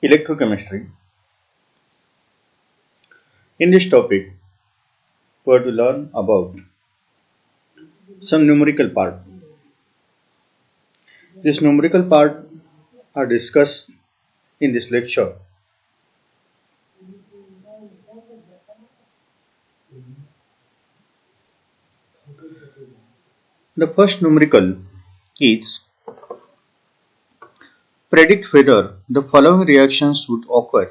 Electrochemistry. In this topic, we are to learn about some numerical part. This numerical part are discussed in this lecture. The first numerical is predict whether the following reactions would occur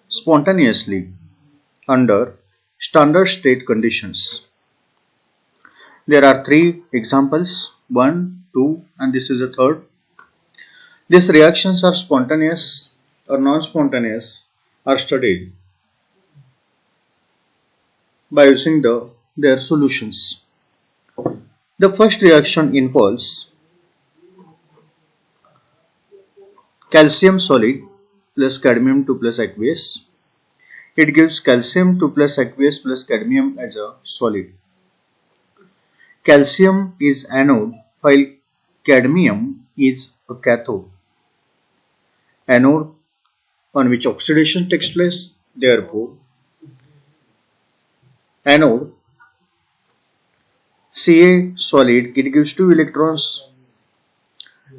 spontaneously under standard state conditions. There are three examples, 1, 2 and this is a third. These reactions are spontaneous or non-spontaneous are studied by using their solutions. The first reaction involves calcium solid plus cadmium 2 plus aqueous. It gives calcium 2 plus aqueous plus cadmium as a solid. Calcium is anode while cadmium is a cathode. Anode on which oxidation takes place, therefore anode Ca solid, it gives 2 electrons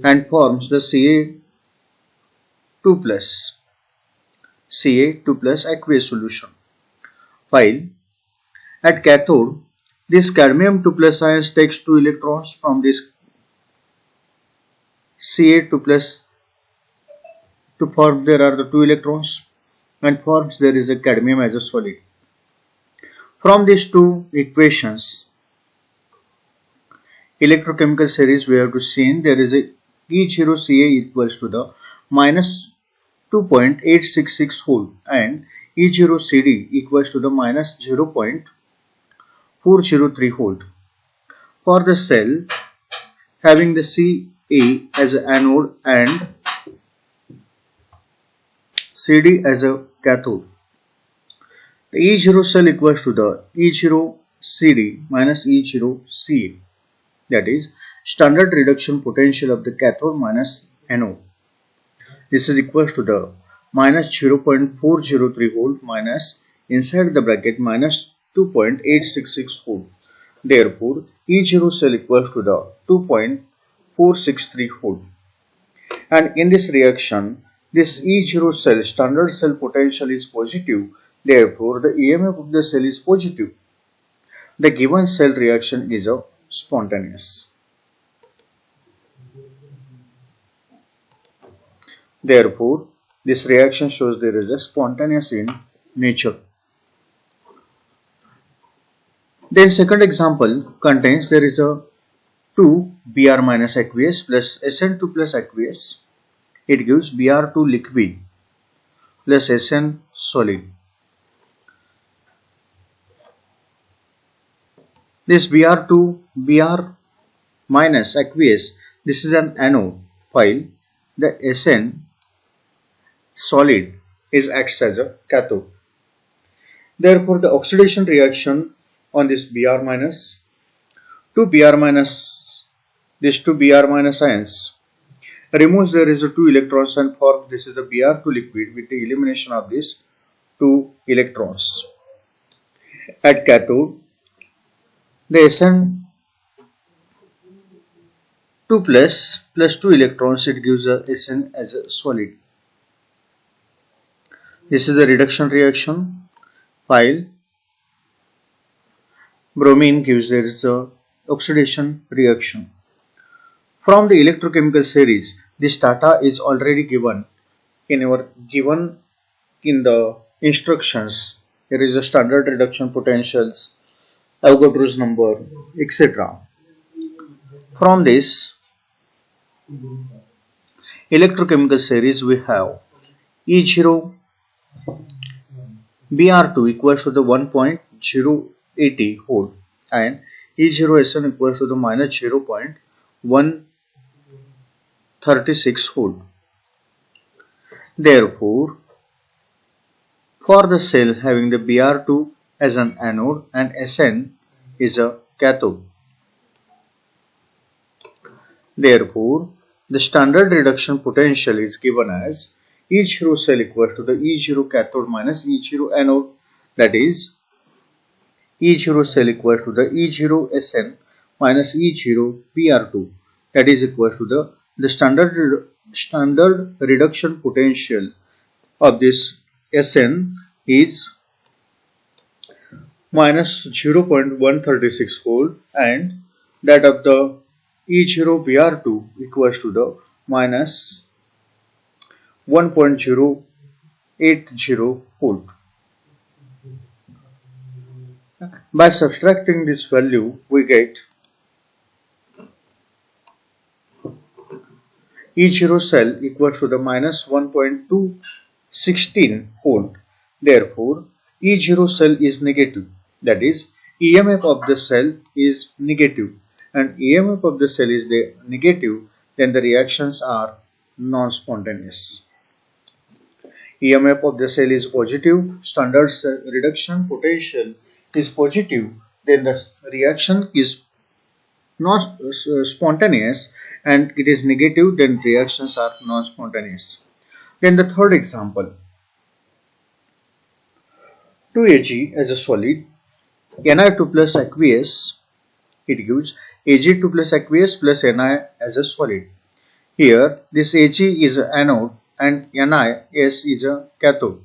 and forms the Ca2 plus aqueous solution. While at cathode, this cadmium 2 plus ions takes 2 electrons from this Ca2 plus to form there are the 2 electrons and forms there is a cadmium as a solid. From these two equations, electrochemical series we have to see there is a E0 Ca equals to the minus 2.866 volt and E0 Cd equals to the minus 0.403 volt. For the cell having the Ca as an anode and Cd as a cathode, the E0 cell equals to the E0 Cd minus E0 Ca. That is standard reduction potential of the cathode minus anode. This is equal to the minus 0.403 volt minus inside the bracket minus 2.866 volt. Therefore, E0 cell equals to the 2.463 volt. And in this reaction, this E0 cell standard cell potential is positive. Therefore, the EMF of the cell is positive. The given cell reaction is a spontaneous. Therefore, this reaction shows there is a spontaneous in nature. Then second example contains there is a 2 Br minus aqueous plus Sn2 plus aqueous. It gives Br2 liquid plus Sn solid. This Br2, Br minus aqueous, this is an anode, while the Sn solid acts as a cathode. Therefore, the oxidation reaction on this Br minus, these two Br minus ions removes there is a 2 electrons and forms this is a Br2 liquid with the elimination of these 2 electrons. At cathode, the Sn2 plus 2 electrons, it gives a Sn as a solid. This is a reduction reaction, while bromine gives there is a oxidation reaction. From the electrochemical series, this data is already given in the instructions. There is a standard reduction potentials, Avogadro's number, etc. From this electrochemical series, we have E0 Br2 equals to the 1.080 volt and E0 Sn equals to the minus 0.136 volt. Therefore, for the cell having the Br2 as an anode and Sn is a cathode, therefore the standard reduction potential is given as E0 cell equals to the E0 cathode minus E0 anode. That is, E0 cell equals to the E0 SN minus E0 PR2. That is equal to the standard reduction potential of this SN is minus 0.136 volt, and that of the E0 PR2 equals to the minus 1.080 volt. By subtracting this value, we get E0 cell equals to the minus 1.216 volt. Therefore, E0 cell is negative. That is, EMF of the cell is negative, and EMF of the cell is negative, then the reactions are non-spontaneous. EMF of the cell is positive, standard cell reduction potential is positive, then the reaction is not spontaneous, and it is negative, then reactions are non-spontaneous. Then the third example, 2Ag as a solid, Ni2 plus aqueous, it gives Ag2 plus aqueous plus Ni as a solid. Here this Ag is an anode and NiS is a cathode.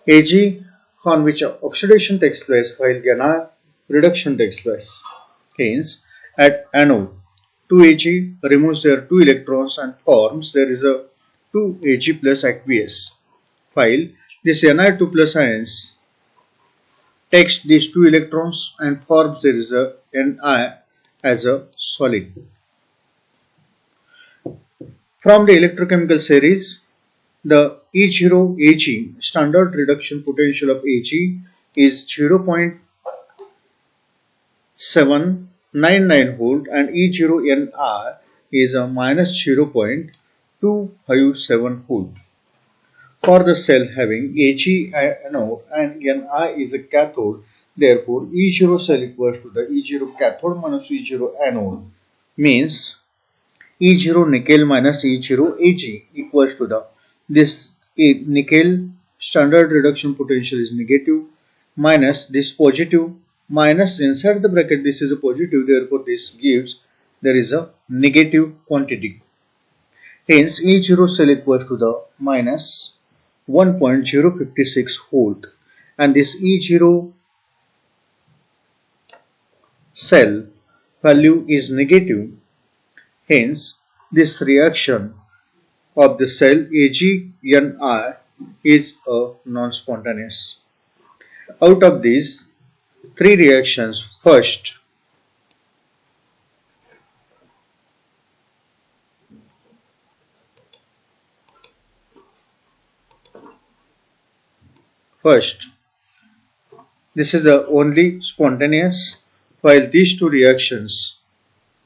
Ag on which oxidation takes place while Ni reduction takes place. Hence, at anode, 2Ag removes their 2 electrons and forms there is a 2Ag plus aqueous, while this Ni2 plus ions takes these 2 electrons and forms there is a Ni as a solid. From the electrochemical series, the E0 Ag standard reduction potential of Ag is 0.799 volt and E0 Ni is a minus 0.257 volt. For the cell having Ag anode and Ni is a cathode, therefore E0 cell equals to the E0 cathode minus E0 anode, means E0 nickel minus E0 Ag equals to the this nickel standard reduction potential is negative minus this positive minus inside the bracket this is a positive, therefore this gives there is a negative quantity. Hence E0 cell equals to the minus 1.056 volt, and this E0 cell value is negative. Hence this reaction of the cell Ag-Ni is a non-spontaneous. Out of these three reactions, first this is the only spontaneous, while these two reactions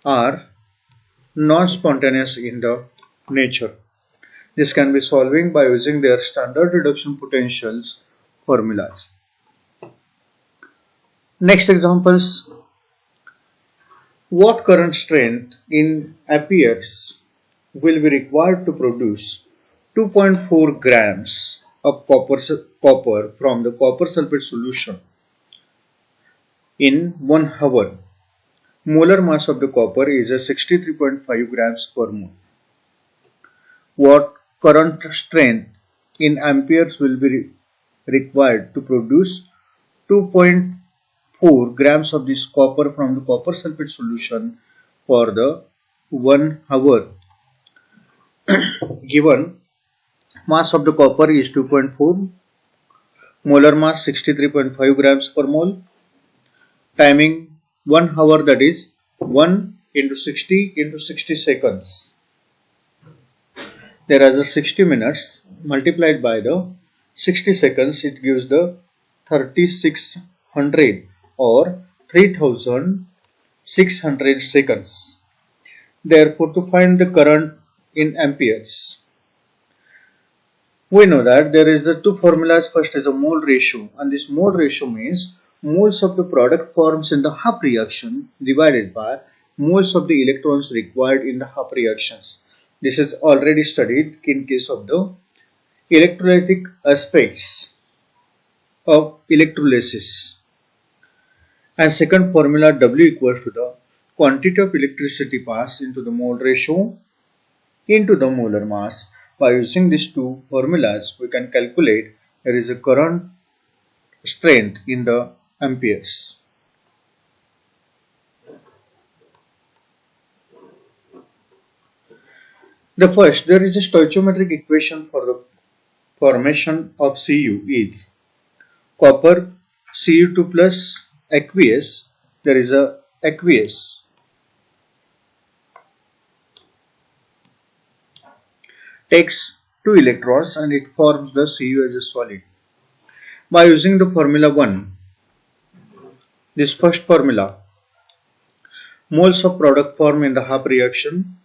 are non-spontaneous in the nature. This can be solving by using their standard reduction potentials formulas. Next examples. What current strength in amperes will be required to produce 2.4 grams of copper from the copper sulfate solution in 1 hour? Molar mass of the copper is a 63.5 grams per mole. What current strength in amperes will be required to produce 2.4 grams of this copper from the copper sulfate solution for the 1 hour? Given mass of the copper is 2.4, molar mass 63.5 grams per mole, timing 1 hour, that is 1 into 60 into 60 seconds. There are 60 minutes multiplied by the 60 seconds, it gives the 3600 or 3600 seconds. Therefore, to find the current in amperes, we know that there is the two formulas. First is a mole ratio, and this mole ratio means moles of the product forms in the half reaction divided by moles of the electrons required in the half reactions. This is already studied in case of the electrolytic aspects of electrolysis. And second formula, W equals to the quantity of electricity passed into the mole ratio into the molar mass. By using these two formulas, we can calculate there is a current strength in the amperes. The first, there is a stoichiometric equation for the formation of Cu is copper Cu2 plus aqueous. There is a aqueous takes 2 electrons and it forms the Cu as a solid. By using the formula 1, this first formula, moles of product formed in the half reaction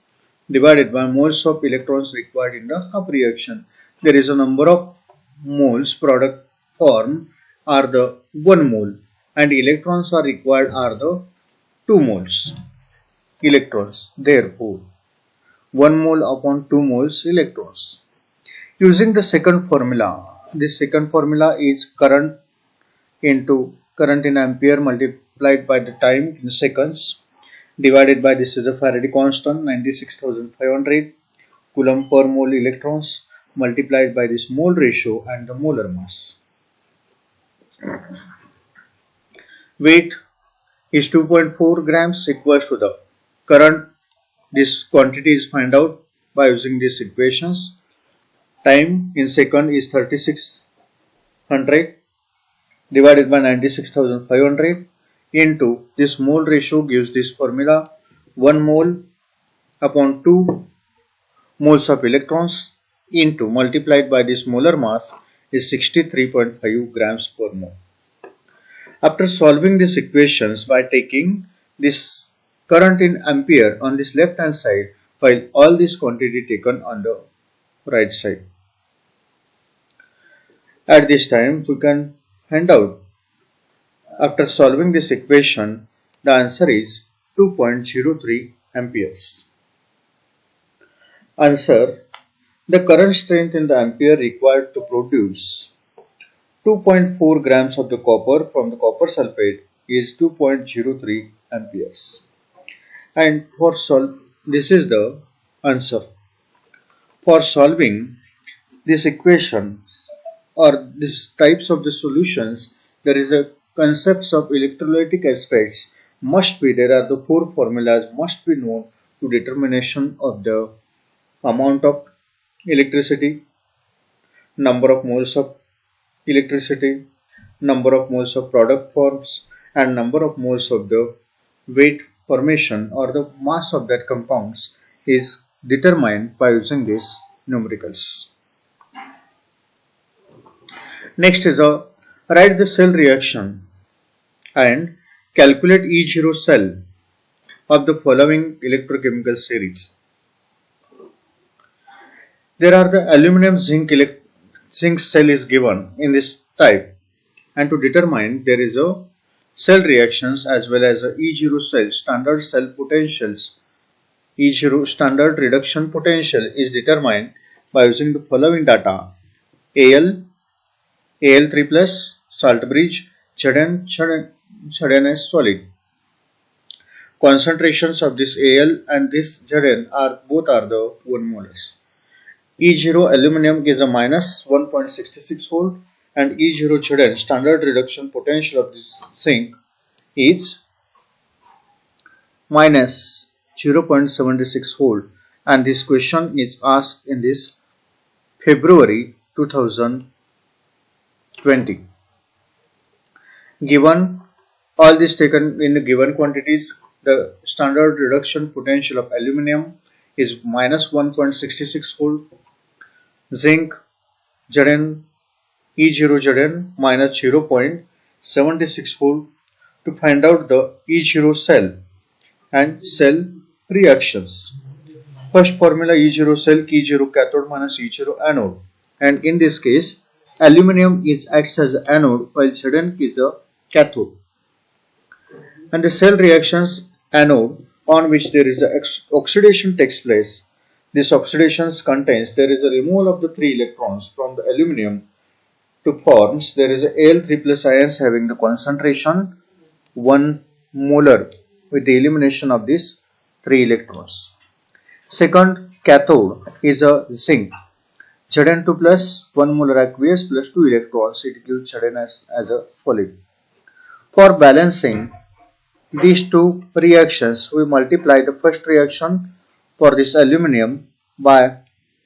divided by moles of electrons required in the half reaction. There is a number of moles product formed are the 1 mole and electrons are required are the 2 moles electrons. Therefore, 1 mole upon 2 moles electrons. Using the second formula, this second formula is current in ampere multiplied by the time in seconds divided by this is a Faraday constant 96,500 coulomb per mole electrons multiplied by this mole ratio and the molar mass. Weight is 2.4 grams equals to the current. This quantity is find out by using these equations. Time in second is 3600 divided by 96,500 into this mole ratio gives this formula 1 mole upon 2 moles of electrons into multiplied by this molar mass is 63.5 grams per mole. After solving these equations by taking this current in ampere on this left hand side while all this quantity taken on the right side. At this time we can find out after solving this equation the answer is 2.03 amperes. Answer: the current strength in the ampere required to produce 2.4 grams of the copper from the copper sulfate is 2.03 amperes. And this is the answer. For solving this equation or these types of the solutions, there is a concepts of electrolytic aspects must be, there are the 4 formulas must be known to determination of the amount of electricity, number of moles of electricity, number of moles of product forms and number of moles of the weight formation or the mass of that compounds is determined by using these numericals. Next is write the cell reaction and calculate E0 cell of the following electrochemical series. There are the aluminum zinc cell is given in this type, and to determine there is a cell reactions as well as a E0 cell standard cell potentials. E0 standard reduction potential is determined by using the following data: Al3 plus salt bridge, Zn as solid. Concentrations of this Al and this Zn are both are the 1 molars. E0 aluminum is a minus 1.66 volt and E0 Zn standard reduction potential of this zinc is minus 0.76 volt, and this question is asked in this February 2020. Given all this taken in the given quantities, the standard reduction potential of aluminum is minus 1.66 volt, zinc Zn E0 Zn minus 0.76 volt. To find out the E0 cell and cell reactions. First formula E0 cell K0 cathode minus E0 anode, and in this case aluminum acts as an anode while Zn is a cathode. And the cell reactions anode on which there is a oxidation takes place. This oxidation contains there is a removal of the 3 electrons from the aluminum to forms there is a Al3 plus ions having the concentration 1 molar with the elimination of these 3 electrons. Second cathode is a zinc Zn2 plus 1 molar aqueous plus 2 electrons, it gives Zn as a solid. For balancing these two reactions, we multiply the first reaction for this aluminum by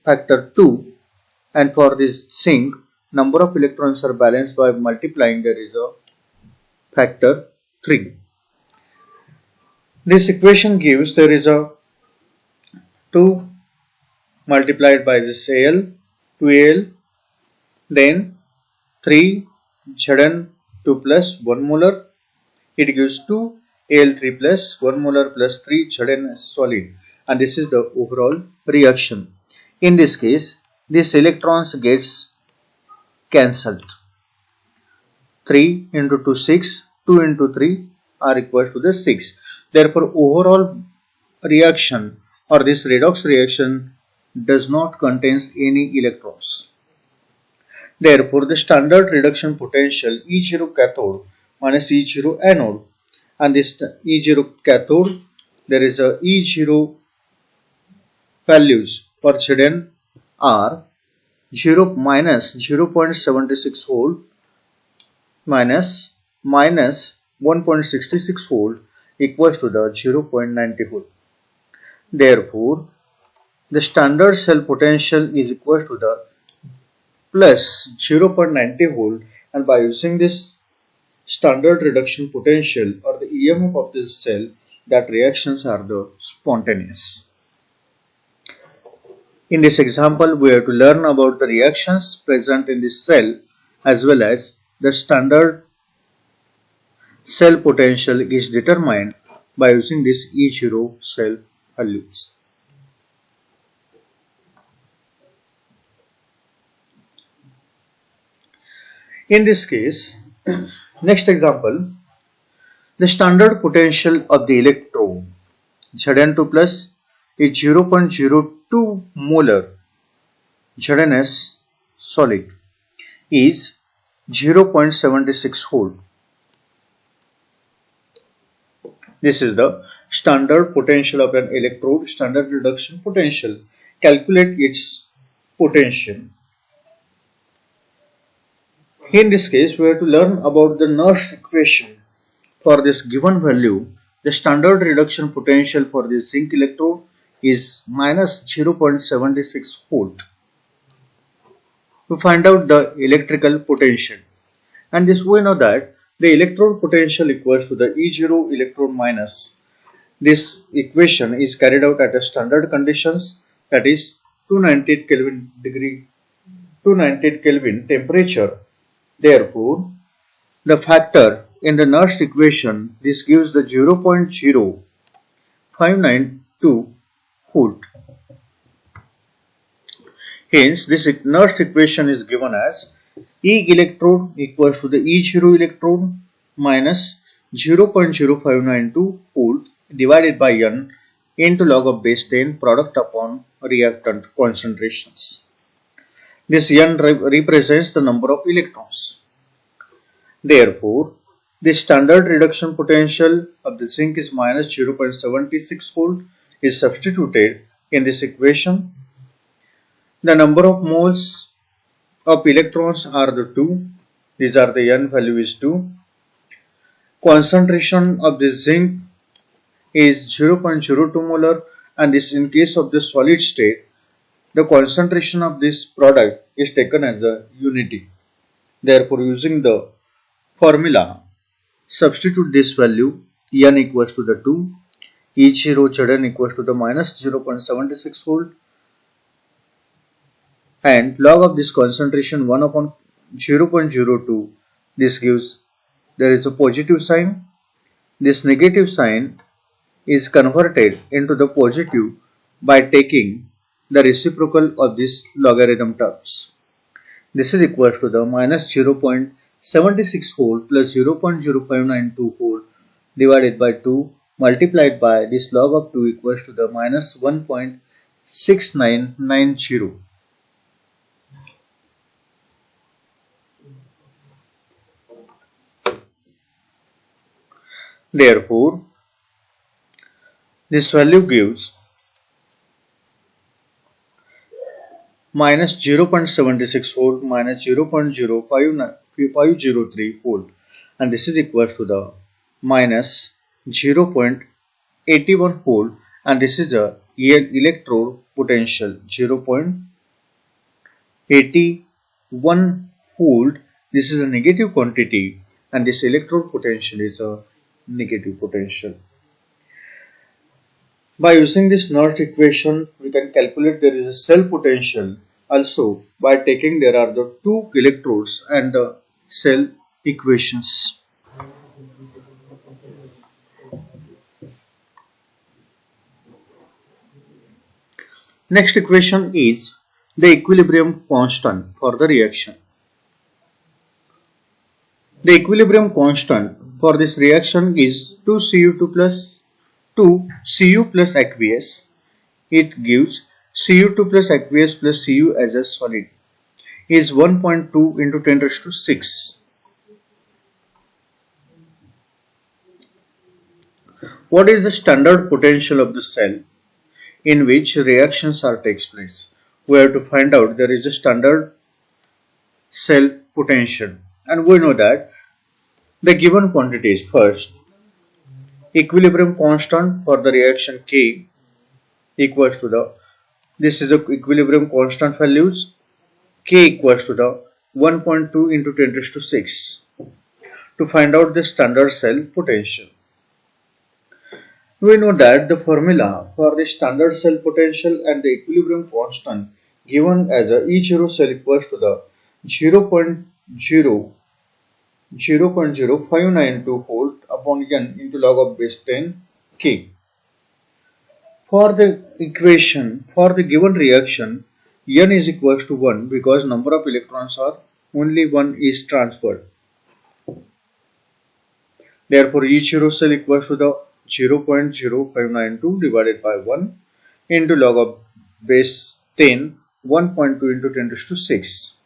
factor 2, and for this zinc, number of electrons are balanced by multiplying there is a factor 3. This equation gives there is a 2 multiplied by this Al, 2Al, then 3 Zn2 plus 1 molar, it gives 2 Al3 plus 1 molar plus 3 Zn solid, and this is the overall reaction. In this case, this electrons gets cancelled. 3 into 2 6, 2 into 3 are equal to the 6. Therefore, overall reaction or this redox reaction does not contains any electrons. Therefore, the standard reduction potential E0 cathode minus E0 anode, and this E0 cathode there is a E0 values for Zn are 0 minus 0.76 volt minus 1.66 volt equals to the 0.90 volt. Therefore, the standard cell potential is equal to the plus 0.90 volt, and by using this standard reduction potential or the EMF of this cell, that reactions are the spontaneous. In this example, we have to learn about the reactions present in this cell as well as the standard cell potential is determined by using this E0 cell values. In this case, next example, the standard potential of the electrode Zn2 plus is 0.02 molar Zns solid is 0.76 volt. This is the standard potential of an electrode, standard reduction potential. Calculate its potential. In this case, we have to learn about the Nernst equation. For this given value, the standard reduction potential for this zinc electrode is minus 0.76 volt. To find out the electrical potential, and this we know that the electrode potential equals to the E0 electrode minus. This equation is carried out at a standard conditions, that is 298 Kelvin temperature. Therefore, the factor in the Nernst equation, this gives the 0.0592 volt. Hence, this Nernst equation is given as E electrode equals to the E0 electrode minus 0.0592 volt divided by N into log of base 10 product upon reactant concentrations. This N represents the number of electrons. Therefore, the standard reduction potential of the zinc is minus 0.76 volt is substituted in this equation. The number of moles of electrons are the 2. These are the N value is 2. Concentration of the zinc is 0.02 molar, and this in case of the solid state, the concentration of this product is taken as a unity. Therefore, using the formula, substitute this value N equals to the 2, E0 Zn equals to the minus 0.76 volt, and log of this concentration 1 upon 0.02, this gives there is a positive sign. This negative sign is converted into the positive by taking the reciprocal of this logarithm terms. This is equal to the minus 0.76 volt plus 0.0592 volt divided by 2 multiplied by this log of 2 equals to the minus 1.66 6990. Therefore, this value gives minus 0.76 volt minus 0.0503 volt, and this is equal to the minus 0.81 volt, and this is the electrode potential 0.81 volt. This is a negative quantity, and this electrode potential is a negative potential. By using this Nernst equation, we can calculate there is a cell potential. Also, by taking there are the two electrodes and the cell equations. Next equation is the equilibrium constant for the reaction. The equilibrium constant for this reaction is 2Cu2 plus 2Cu plus aqueous. It gives Cu2 plus aqueous plus Cu as a solid is 1.2 into 10 raised to 6. What is the standard potential of the cell in which reactions are takes place? We have to find out there is a standard cell potential, and we know that the given quantities first equilibrium constant for the reaction K equals to the this is the equilibrium constant values K equals to the 1.2 into 10 raised to 6 to find out the standard cell potential. We know that the formula for the standard cell potential and the equilibrium constant given as a E0 cell equals to the 0.0592 volt upon N into log of base 10 K. For the equation for the given reaction, N is equals to 1 because number of electrons are only 1 is transferred. Therefore, E0 cell equals to the 0.0592 divided by 1 into log of base 10 1.2 into 10 raised to 6.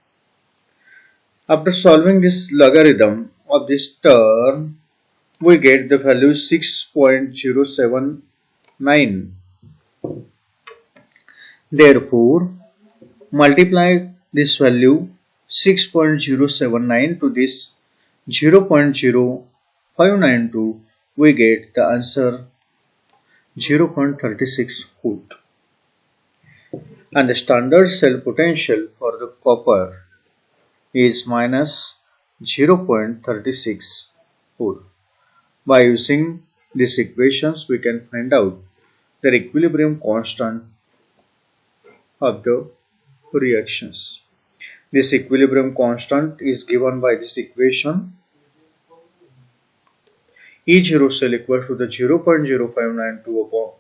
After solving this logarithm of this term, we get the value 6.079. Therefore, multiply this value 6.079 to this 0.0592, we get the answer 0.36 volt. And the standard cell potential for the copper is minus 0.36 volt. By using these equations, we can find out the equilibrium constant of the reactions. This equilibrium constant is given by this equation. E0 cell equals to the 0.0592 upon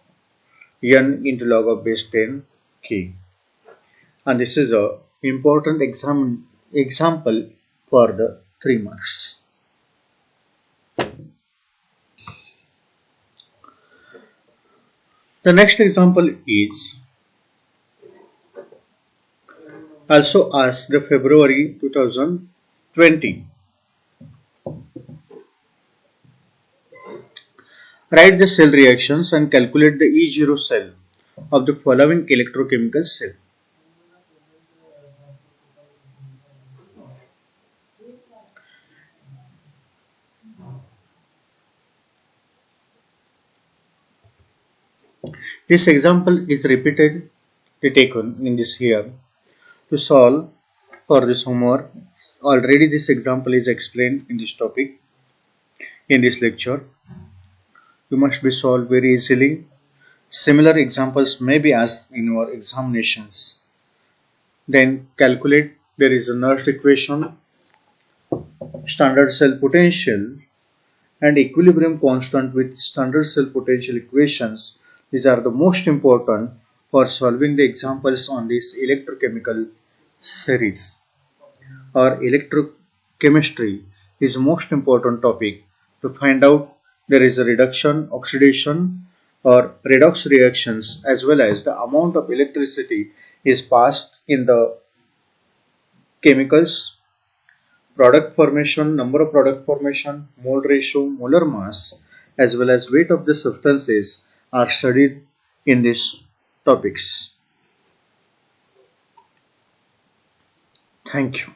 N into log of base 10 K. And this is a important example for the 3 marks. The next example is also asked the February 2020. Write the cell reactions and calculate the E0 cell of the following electrochemical cell. This example is repeatedly taken in this year to solve for this homework. Already this example is explained in this topic in this lecture. You must be solved very easily. Similar examples may be asked in your examinations. Then calculate there is a Nernst equation, standard cell potential and equilibrium constant with standard cell potential equations. These are the most important for solving the examples on this electrochemical series. Or electrochemistry is the most important topic to find out there is a reduction, oxidation or redox reactions, as well as the amount of electricity is passed in the chemicals, product formation, number of product formation, mole ratio, molar mass, as well as weight of the substances are studied in these topics. Thank you.